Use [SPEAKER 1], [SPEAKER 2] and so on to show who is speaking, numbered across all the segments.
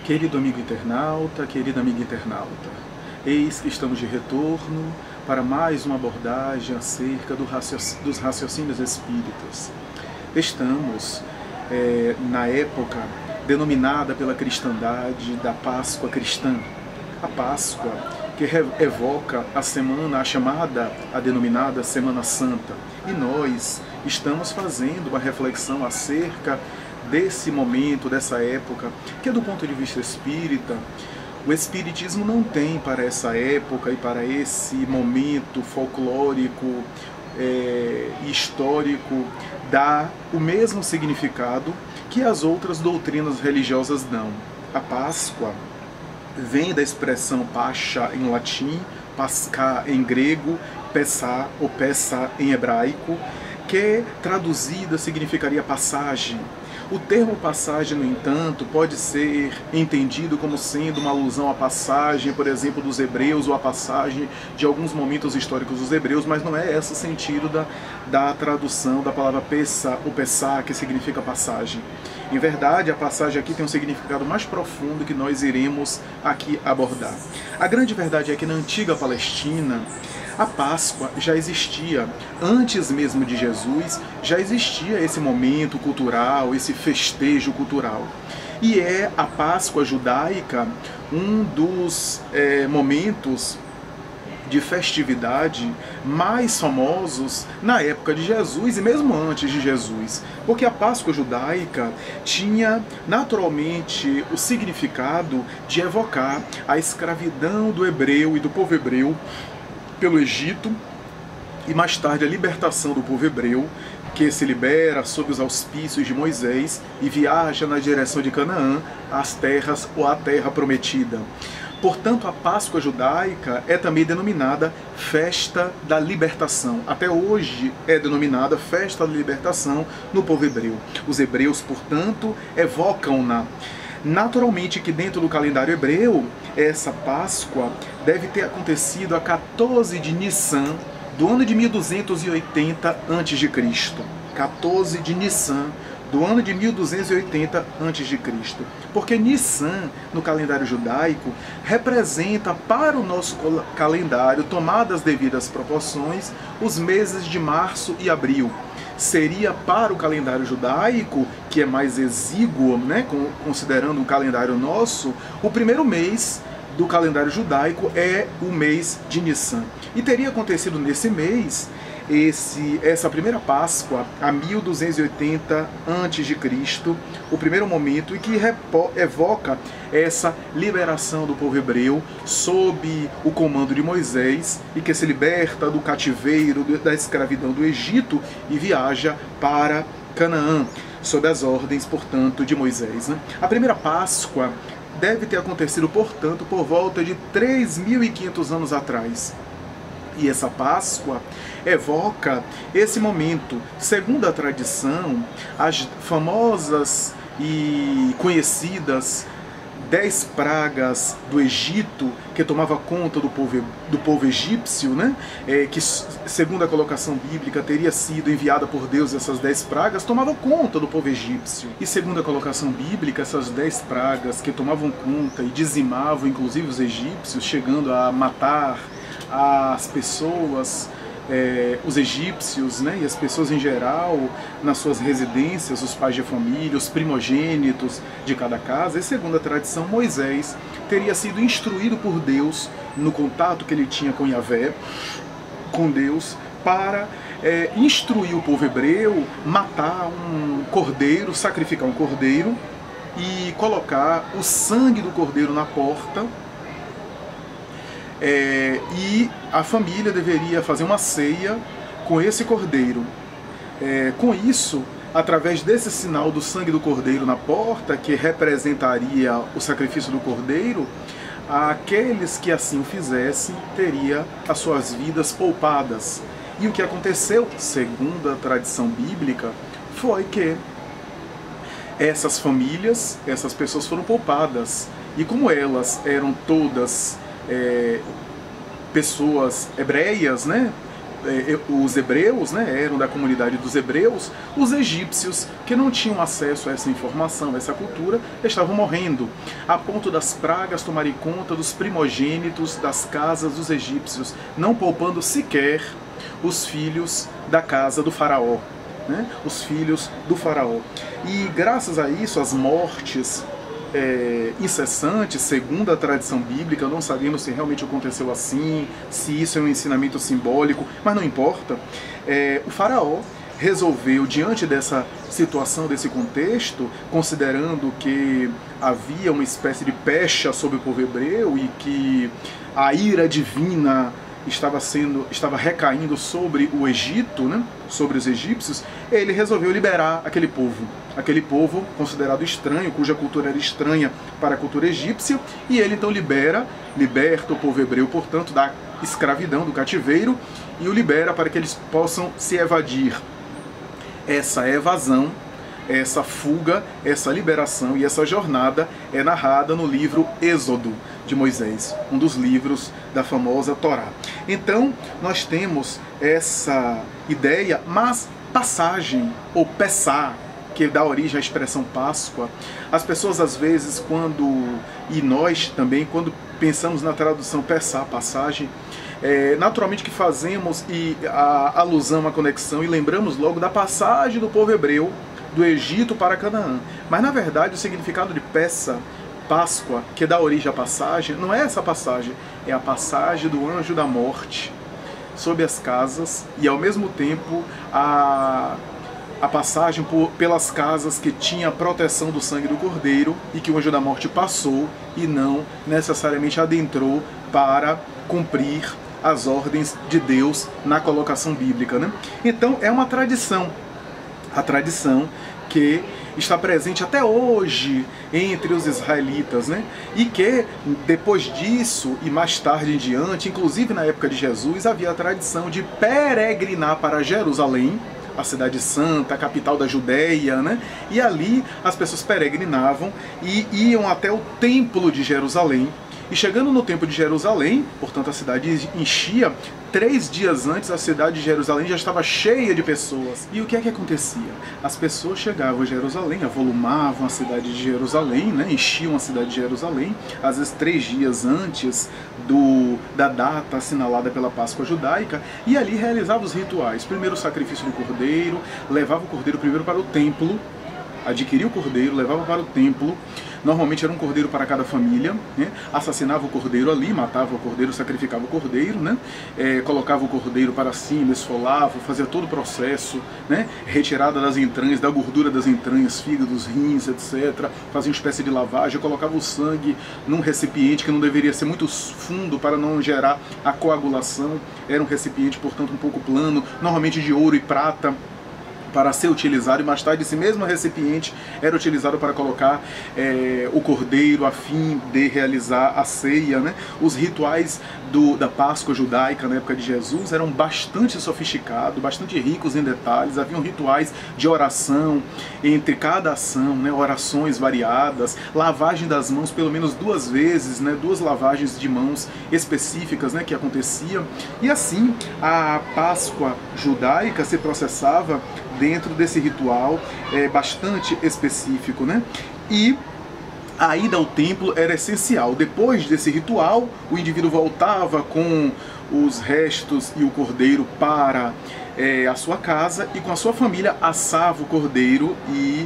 [SPEAKER 1] Querido amigo internauta, querida amiga internauta, eis que estamos de retorno para mais uma abordagem acerca dos raciocínios espíritas. Estamos na época denominada pela cristandade da Páscoa cristã. A Páscoa que evoca a chamada, a denominada Semana Santa. E nós estamos fazendo uma reflexão acerca desse momento, dessa época, que do ponto de vista espírita, o Espiritismo não tem para essa época e para esse momento folclórico e histórico dá o mesmo significado que as outras doutrinas religiosas dão. A Páscoa vem da expressão Pascha em latim, Pascá em grego, Pessá ou Pessa em hebraico, que traduzida significaria passagem. O termo passagem, no entanto, pode ser entendido como sendo uma alusão à passagem, por exemplo, dos hebreus, ou à passagem de alguns momentos históricos dos hebreus, mas não é esse o sentido da tradução da palavra pessa, ou pessá, que significa passagem. Em verdade, a passagem aqui tem um significado mais profundo que nós iremos aqui abordar. A grande verdade é que na antiga Palestina, a Páscoa já existia, antes mesmo de Jesus, já existia esse momento cultural, esse festejo cultural. E é a Páscoa judaica um dos momentos de festividade mais famosos na época de Jesus e mesmo antes de Jesus. Porque a Páscoa judaica tinha naturalmente o significado de evocar a escravidão do hebreu e do povo hebreu pelo Egito, e mais tarde a libertação do povo hebreu, que se libera sob os auspícios de Moisés e viaja na direção de Canaã, as terras ou a terra prometida. Portanto, a Páscoa judaica é também denominada Festa da Libertação. Até hoje é denominada Festa da Libertação no povo hebreu. Os hebreus, portanto, evocam-na. Naturalmente que dentro do calendário hebreu, essa Páscoa deve ter acontecido a 14 de Nissan do ano de 1280 a.C. 14 de Nissan do ano de 1280 a.C. Porque Nissan, no calendário judaico, representa para o nosso calendário, tomadas as devidas proporções, os meses de março e abril. Seria para o calendário judaico, que é mais exíguo, né, considerando o calendário nosso, o primeiro mês do calendário judaico é o mês de Nissan. E teria acontecido nesse mês essa primeira Páscoa, a 1280 a.C., o primeiro momento, e que evoca essa liberação do povo hebreu sob o comando de Moisés, e que se liberta do cativeiro, da escravidão do Egito e viaja para Canaã, sob as ordens, portanto, de Moisés, né? A primeira Páscoa deve ter acontecido, portanto, por volta de 3.500 anos atrás. E essa Páscoa evoca esse momento. Segundo a tradição, as famosas e conhecidas 10 pragas do Egito, que tomava conta do povo egípcio, né? Que segundo a colocação bíblica teria sido enviada por Deus, essas 10 pragas tomavam conta do povo egípcio. E segundo a colocação bíblica, essas 10 pragas que tomavam conta e dizimavam inclusive os egípcios, chegando a matar as pessoas, os egípcios, né, e as pessoas em geral, nas suas residências, os pais de família, os primogênitos de cada casa. E segundo a tradição, Moisés teria sido instruído por Deus no contato que ele tinha com Yahvé, com Deus, para instruir o povo hebreu, matar um cordeiro, sacrificar um cordeiro e colocar o sangue do cordeiro na porta. E a família deveria fazer uma ceia com esse cordeiro. Com isso, através desse sinal do sangue do cordeiro na porta, que representaria o sacrifício do cordeiro, aqueles que assim o fizessem teria as suas vidas poupadas. E o que aconteceu, segundo a tradição bíblica, foi que essas famílias, essas pessoas foram poupadas. E como elas eram todas pessoas hebreias, né, os hebreus, né, eram da comunidade dos hebreus, os egípcios, que não tinham acesso a essa informação, a essa cultura, estavam morrendo, a ponto das pragas tomarem conta dos primogênitos das casas dos egípcios, não poupando sequer os filhos da casa do faraó, né, os filhos do faraó. E graças a isso, as mortes incessantes, segundo a tradição bíblica, não sabemos se realmente aconteceu assim, se isso é um ensinamento simbólico, mas não importa. O faraó resolveu, diante dessa situação, desse contexto, considerando que havia uma espécie de pecha sobre o povo hebreu e que a ira divina estava recaindo sobre o Egito, né, sobre os egípcios, ele resolveu liberar aquele povo considerado estranho, cuja cultura era estranha para a cultura egípcia, e ele então liberta o povo hebreu, portanto, da escravidão, do cativeiro, e o libera para que eles possam se evadir. Essa evasão, essa fuga, essa liberação e essa jornada é narrada no livro Êxodo de Moisés, um dos livros da famosa Torá. Então, nós temos essa ideia, mas passagem, ou Pessá, que dá origem à expressão Páscoa, as pessoas às vezes, e nós também, quando pensamos na tradução Pessá, passagem, naturalmente que fazemos a alusão, a conexão, e lembramos logo da passagem do povo hebreu do Egito para Canaã. Mas na verdade o significado de Pessá, Páscoa, que dá origem à passagem, não é essa passagem, é a passagem do anjo da morte sobre as casas, e ao mesmo tempo a passagem pelas casas que tinha a proteção do sangue do cordeiro e que o anjo da morte passou e não necessariamente adentrou para cumprir as ordens de Deus na colocação bíblica, né? Então é uma tradição, a tradição que está presente até hoje entre os israelitas, né? E que depois disso e mais tarde em diante, inclusive na época de Jesus, havia a tradição de peregrinar para Jerusalém, a cidade santa, a capital da Judéia, né? E ali as pessoas peregrinavam e iam até o templo de Jerusalém. E chegando no templo de Jerusalém, portanto a cidade enchia, 3 dias antes a cidade de Jerusalém já estava cheia de pessoas. E o que é que acontecia? As pessoas chegavam a Jerusalém, avolumavam a cidade de Jerusalém, né? Enchiam a cidade de Jerusalém, às vezes 3 dias antes da data assinalada pela Páscoa judaica, e ali realizavam os rituais. Primeiro o sacrifício do cordeiro, levava o cordeiro primeiro para o templo, adquiria o cordeiro, levava para o templo. Normalmente era um cordeiro para cada família, né? Assassinava o cordeiro ali, matava o cordeiro, sacrificava o cordeiro, né? Colocava o cordeiro para cima, esfolava, fazia todo o processo, né? Retirada das entranhas, da gordura das entranhas, fígados, rins, etc. Fazia uma espécie de lavagem, colocava o sangue num recipiente que não deveria ser muito fundo para não gerar a coagulação. Era um recipiente, portanto, um pouco plano, normalmente de ouro e prata, para ser utilizado, e mais tarde esse mesmo recipiente era utilizado para colocar o cordeiro a fim de realizar a ceia, né? Os rituais da Páscoa judaica na época de Jesus eram bastante sofisticados, bastante ricos em detalhes. Haviam rituais de oração entre cada ação, né? Orações variadas, lavagem das mãos pelo menos 2 vezes, né? 2 lavagens de mãos específicas, né? Que aconteciam. E assim a Páscoa judaica se processava dentro desse ritual bastante específico, né? E a ida ao templo era essencial. Depois desse ritual, o indivíduo voltava com os restos e o cordeiro para a sua casa, e com a sua família assava o cordeiro e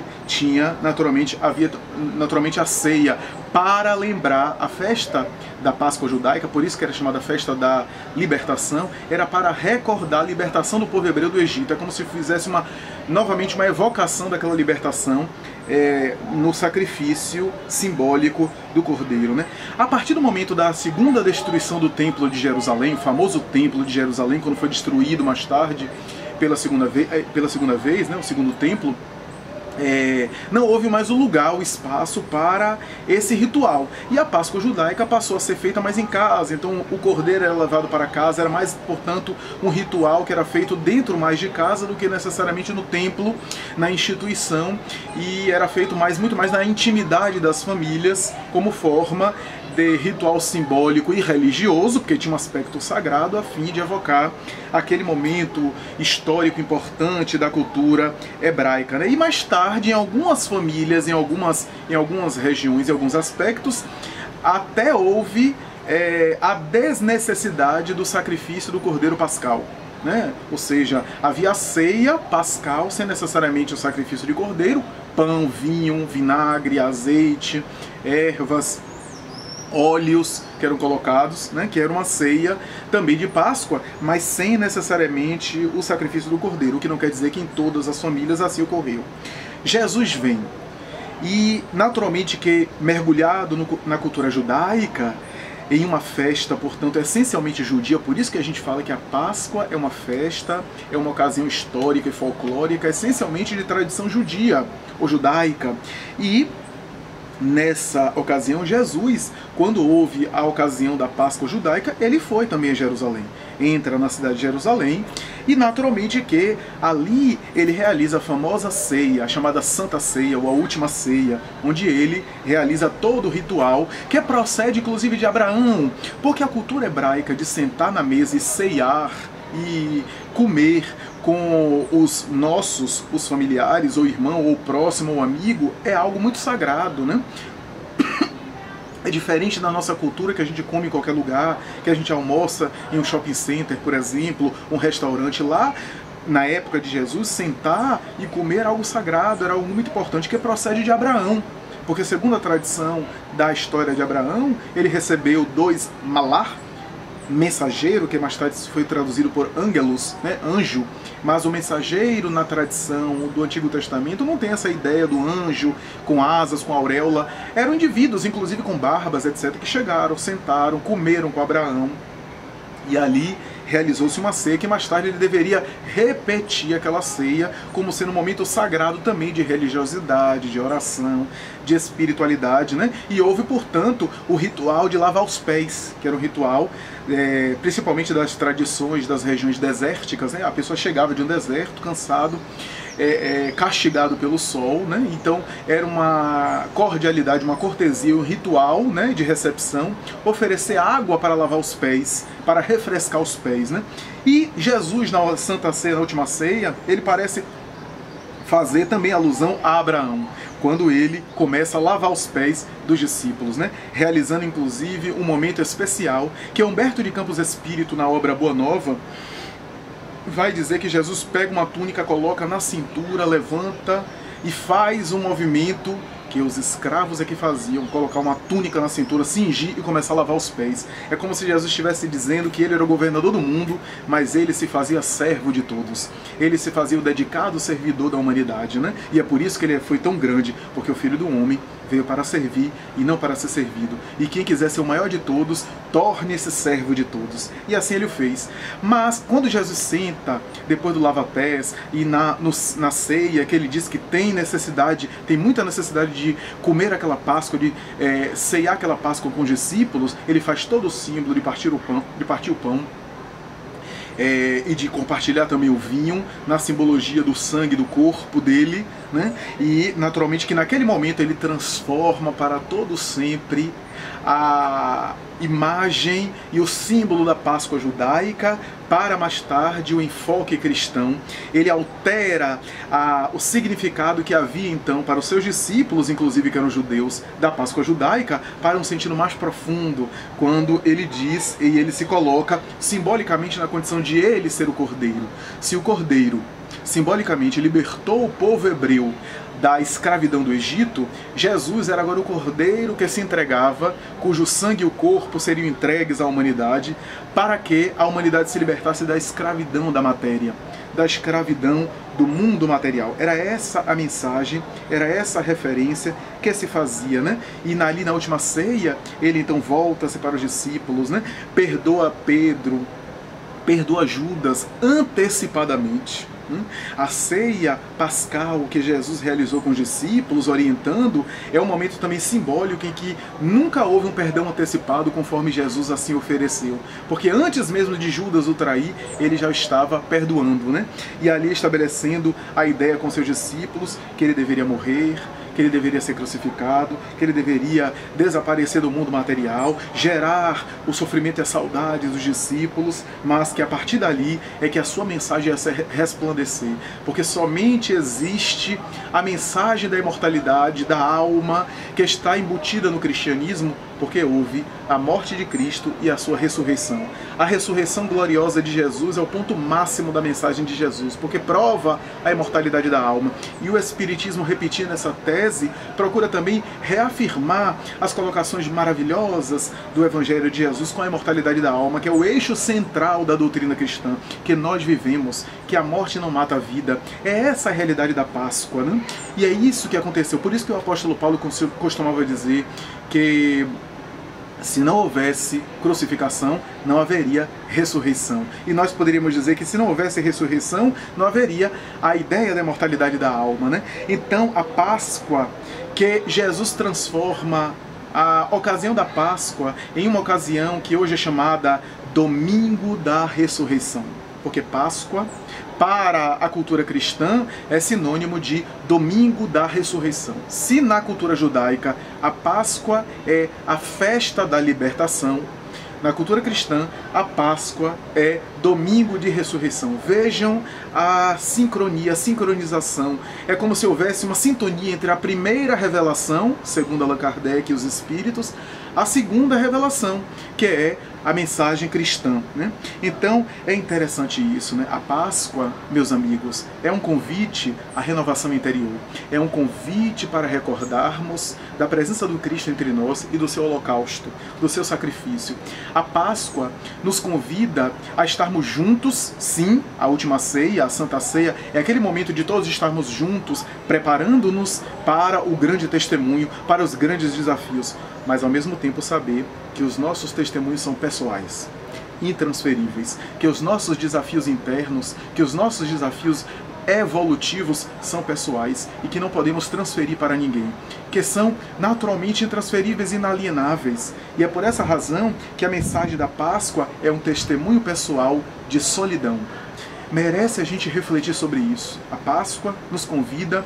[SPEAKER 1] havia naturalmente a ceia para lembrar a festa da Páscoa judaica, por isso que era chamada festa da libertação, era para recordar a libertação do povo hebreu do Egito. É como se fizesse novamente uma evocação daquela libertação no sacrifício simbólico do cordeiro, né? A partir do momento da segunda destruição do templo de Jerusalém, o famoso templo de Jerusalém, quando foi destruído mais tarde pela segunda vez, né, o segundo templo, não houve mais o lugar, o espaço para esse ritual. E a Páscoa judaica passou a ser feita mais em casa, então o cordeiro era levado para casa, era mais, portanto, um ritual que era feito dentro mais de casa do que necessariamente no templo, na instituição, e era feito muito mais na intimidade das famílias, como forma de ritual simbólico e religioso, porque tinha um aspecto sagrado, a fim de evocar aquele momento histórico importante da cultura hebraica, né? E mais tarde, em algumas famílias, em algumas regiões, em alguns aspectos, até houve a desnecessidade do sacrifício do cordeiro pascal, né? Ou seja, havia a ceia pascal sem necessariamente o sacrifício de cordeiro, pão, vinho, vinagre, azeite, ervas, óleos que eram colocados, né, que era uma ceia também de Páscoa, mas sem necessariamente o sacrifício do cordeiro, o que não quer dizer que em todas as famílias assim ocorreu. Jesus vem e, naturalmente, que mergulhado na cultura judaica, em uma festa, portanto, essencialmente judia, por isso que a gente fala que a Páscoa é uma festa, é uma ocasião histórica e folclórica, essencialmente de tradição judia ou judaica. E nessa ocasião, Jesus, quando houve a ocasião da Páscoa judaica, ele foi também a Jerusalém. Entra na cidade de Jerusalém e, naturalmente, que ali ele realiza a famosa ceia, a chamada Santa Ceia, ou a Última Ceia, onde ele realiza todo o ritual, que procede, inclusive, de Abraão, porque a cultura hebraica de sentar na mesa e ceiar e comer com os familiares, ou irmão, ou próximo, ou amigo, é algo muito sagrado, né? É diferente da nossa cultura, que a gente come em qualquer lugar, que a gente almoça em um shopping center, por exemplo, um restaurante. Lá, na época de Jesus, sentar e comer era algo sagrado, era algo muito importante, que procede de Abraão. Porque, segundo a tradição da história de Abraão, ele recebeu 2 malar, mensageiro, que mais tarde foi traduzido por ângelos, né, anjo, mas o mensageiro na tradição do Antigo Testamento não tem essa ideia do anjo com asas, com auréola. Eram indivíduos, inclusive com barbas, etc., que chegaram, sentaram, comeram com Abraão, e ali realizou-se uma ceia que mais tarde ele deveria repetir aquela ceia como sendo um momento sagrado também de religiosidade, de oração, de espiritualidade, né? E houve, portanto, o ritual de lavar os pés, que era um ritual principalmente das tradições das regiões desérticas, né? A pessoa chegava de um deserto, cansado, castigado pelo sol, né? Então era uma cordialidade, uma cortesia, um ritual, né, de recepção, oferecer água para lavar os pés, para refrescar os pés, né? E Jesus, na Santa Ceia, na Última Ceia, ele parece fazer também alusão a Abraão, quando ele começa a lavar os pés dos discípulos, né? Realizando inclusive um momento especial que Humberto de Campos Espírito, na obra Boa Nova, vai dizer que Jesus pega uma túnica, coloca na cintura, levanta e faz um movimento que os escravos é que faziam, colocar uma túnica na cintura, cingir e começar a lavar os pés. É como se Jesus estivesse dizendo que ele era o governador do mundo, mas ele se fazia servo de todos. Ele se fazia o dedicado servidor da humanidade, né? E é por isso que ele foi tão grande, porque o Filho do Homem veio para servir e não para ser servido. E quem quiser ser o maior de todos, torne-se servo de todos. E assim ele o fez. Mas quando Jesus senta, depois do lava-pés, e na ceia, que ele diz que tem muita necessidade de comer aquela Páscoa, de ceiar aquela Páscoa com os discípulos, ele faz todo o símbolo de partir o pão, e de compartilhar também o vinho, na simbologia do sangue do corpo dele, né? E naturalmente que naquele momento ele transforma para todo sempre a imagem e o símbolo da Páscoa judaica para mais tarde o enfoque cristão. Ele altera o significado que havia então para os seus discípulos, inclusive que eram judeus, da Páscoa judaica, para um sentido mais profundo, quando ele diz e ele se coloca simbolicamente na condição de ele ser o Cordeiro. Se o Cordeiro simbolicamente libertou o povo hebreu da escravidão do Egito, Jesus era agora o Cordeiro que se entregava, cujo sangue e o corpo seriam entregues à humanidade, para que a humanidade se libertasse da escravidão da matéria, da escravidão do mundo material. Era essa a mensagem, era essa a referência que se fazia, né? E ali na Última Ceia, ele então volta-se para os discípulos, né? Perdoa Pedro, perdoa Judas antecipadamente. A ceia pascal que Jesus realizou com os discípulos, orientando, é um momento também simbólico em que nunca houve um perdão antecipado conforme Jesus assim ofereceu. Porque antes mesmo de Judas o trair, ele já estava perdoando, né? E ali estabelecendo a ideia com seus discípulos que ele deveria morrer, que ele deveria ser crucificado, que ele deveria desaparecer do mundo material, gerar o sofrimento e a saudade dos discípulos, mas que a partir dali é que a sua mensagem ia resplandecer, porque somente existe a mensagem da imortalidade da alma que está embutida no cristianismo, porque houve a morte de Cristo e a sua ressurreição. A ressurreição gloriosa de Jesus é o ponto máximo da mensagem de Jesus, porque prova a imortalidade da alma. E o Espiritismo, repetindo essa tese, procura também reafirmar as colocações maravilhosas do Evangelho de Jesus com a imortalidade da alma, que é o eixo central da doutrina cristã, que nós vivemos, que a morte não mata a vida. É essa a realidade da Páscoa, né? E é isso que aconteceu. Por isso que o apóstolo Paulo costumava dizer que se não houvesse crucificação, não haveria ressurreição. E nós poderíamos dizer que se não houvesse ressurreição, não haveria a ideia da imortalidade da alma, né? Então, a Páscoa, que Jesus transforma a ocasião da Páscoa em uma ocasião que hoje é chamada Domingo da Ressurreição. Porque Páscoa, para a cultura cristã, é sinônimo de Domingo da Ressurreição. Se na cultura judaica a Páscoa é a festa da libertação, na cultura cristã a Páscoa é Domingo de Ressurreição. Vejam a sincronia, a sincronização. É como se houvesse uma sintonia entre a primeira revelação, segundo Allan Kardec e os Espíritos, a segunda revelação, que é a mensagem cristã, né? Então é interessante isso, né? A Páscoa, meus amigos, é um convite à renovação interior, é um convite para recordarmos da presença do Cristo entre nós e do seu holocausto, do seu sacrifício. A Páscoa nos convida a estarmos juntos, sim, a última ceia, a Santa Ceia, é aquele momento de todos estarmos juntos, preparando-nos para o grande testemunho, para os grandes desafios, mas ao mesmo tempo saber que os nossos testemunhos são pessoais, intransferíveis, que os nossos desafios internos, que os nossos desafios evolutivos são pessoais e que não podemos transferir para ninguém, que são naturalmente intransferíveis e inalienáveis. E é por essa razão que a mensagem da Páscoa é um testemunho pessoal de solidão. Merece a gente refletir sobre isso. A Páscoa nos convida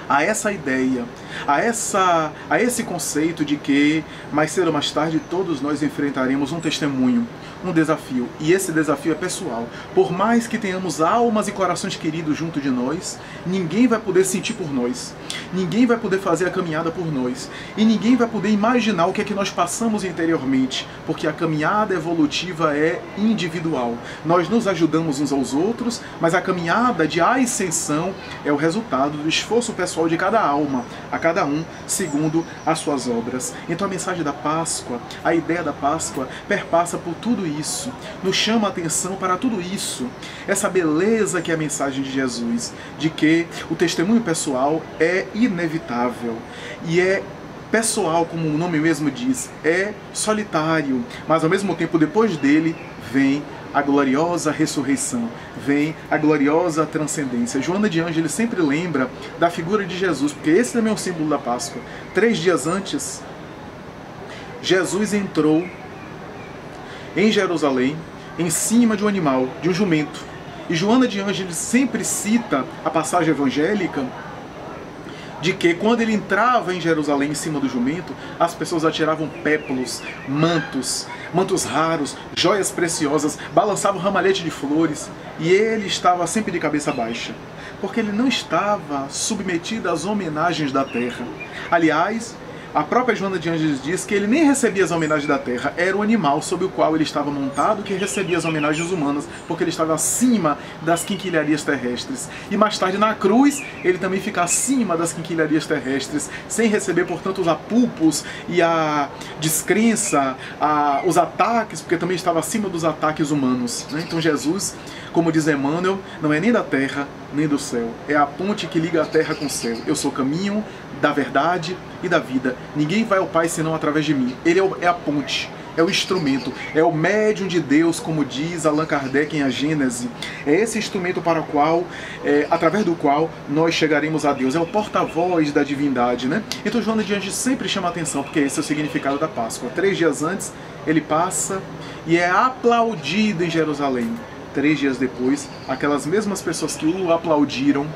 [SPEAKER 1] a essa ideia, a esse conceito de que mais cedo ou mais tarde todos nós enfrentaremos um testemunho, um desafio, e esse desafio é pessoal. Por mais que tenhamos almas e corações queridos junto de nós, ninguém vai poder sentir por nós, ninguém vai poder fazer a caminhada por nós, e ninguém vai poder imaginar o que é que nós passamos interiormente, porque a caminhada evolutiva é individual. Nós nos ajudamos uns aos outros, mas a caminhada de ascensão é o resultado do esforço pessoal de cada alma, a cada um segundo as suas obras. Então a mensagem da Páscoa, a ideia da Páscoa perpassa por tudo isso, nos chama a atenção para tudo isso, essa beleza que é a mensagem de Jesus, de que o testemunho pessoal é inevitável e é pessoal, como o nome mesmo diz, é solitário, mas ao mesmo tempo depois dele vem a gloriosa ressurreição, vem a gloriosa transcendência. Joana de Ângeles sempre lembra da figura de Jesus, porque esse também é o símbolo da Páscoa. 3 dias antes, Jesus entrou em Jerusalém, em cima de um animal, de um jumento. E Joana de Ângeles sempre cita a passagem evangélica de que quando ele entrava em Jerusalém em cima do jumento, as pessoas atiravam pétalos, mantos raros, joias preciosas, balançavam ramalhete de flores, e ele estava sempre de cabeça baixa, porque ele não estava submetido às homenagens da terra. Aliás, a própria Joana de Ângeles diz que ele nem recebia as homenagens da terra, era o animal sobre o qual ele estava montado que recebia as homenagens humanas, porque ele estava acima das quinquilharias terrestres. E mais tarde, na cruz, ele também fica acima das quinquilharias terrestres, sem receber, portanto, os apulpos e a descrença, os ataques, porque também estava acima dos ataques humanos, né? Então Jesus, como diz Emmanuel, não é nem da terra, nem do céu. É a ponte que liga a terra com o céu. Eu sou o caminho da verdade e da vida. Ninguém vai ao Pai senão através de mim. Ele é a ponte, é o instrumento, é o médium de Deus, como diz Allan Kardec em A Gênese. É esse instrumento para o qual, através do qual nós chegaremos a Deus. É o porta-voz da divindade, né? Então Joana de Ângeles sempre chama a atenção, porque esse é o significado da Páscoa. 3 dias antes, ele passa e é aplaudido em Jerusalém. 3 dias depois, aquelas mesmas pessoas que o aplaudiram,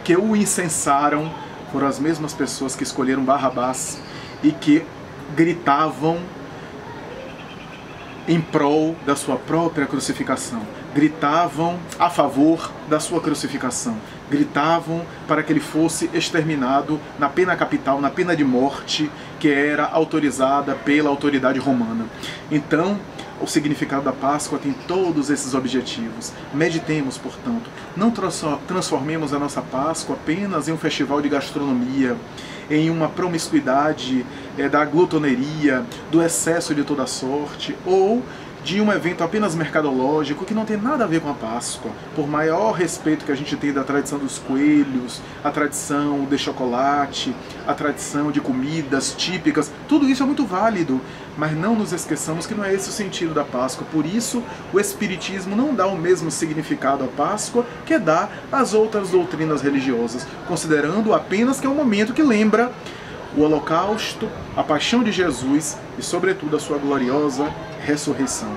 [SPEAKER 1] que o incensaram, foram as mesmas pessoas que escolheram Barrabás e que gritavam em prol da sua própria crucificação, gritavam a favor da sua crucificação, gritavam para que ele fosse exterminado na pena capital, na pena de morte que era autorizada pela autoridade romana. Então, o significado da Páscoa tem todos esses objetivos. Meditemos, portanto, não transformemos a nossa Páscoa apenas em um festival de gastronomia, em uma promiscuidade da glutoneria, do excesso de toda sorte, ou de um evento apenas mercadológico que não tem nada a ver com a Páscoa. Por maior respeito que a gente tem da tradição dos coelhos, a tradição de chocolate, a tradição de comidas típicas, tudo isso é muito válido, mas não nos esqueçamos que não é esse o sentido da Páscoa. Por isso, o Espiritismo não dá o mesmo significado à Páscoa que dá às outras doutrinas religiosas, considerando apenas que é um momento que lembra o Holocausto, a paixão de Jesus e, sobretudo, a sua gloriosa ressurreição.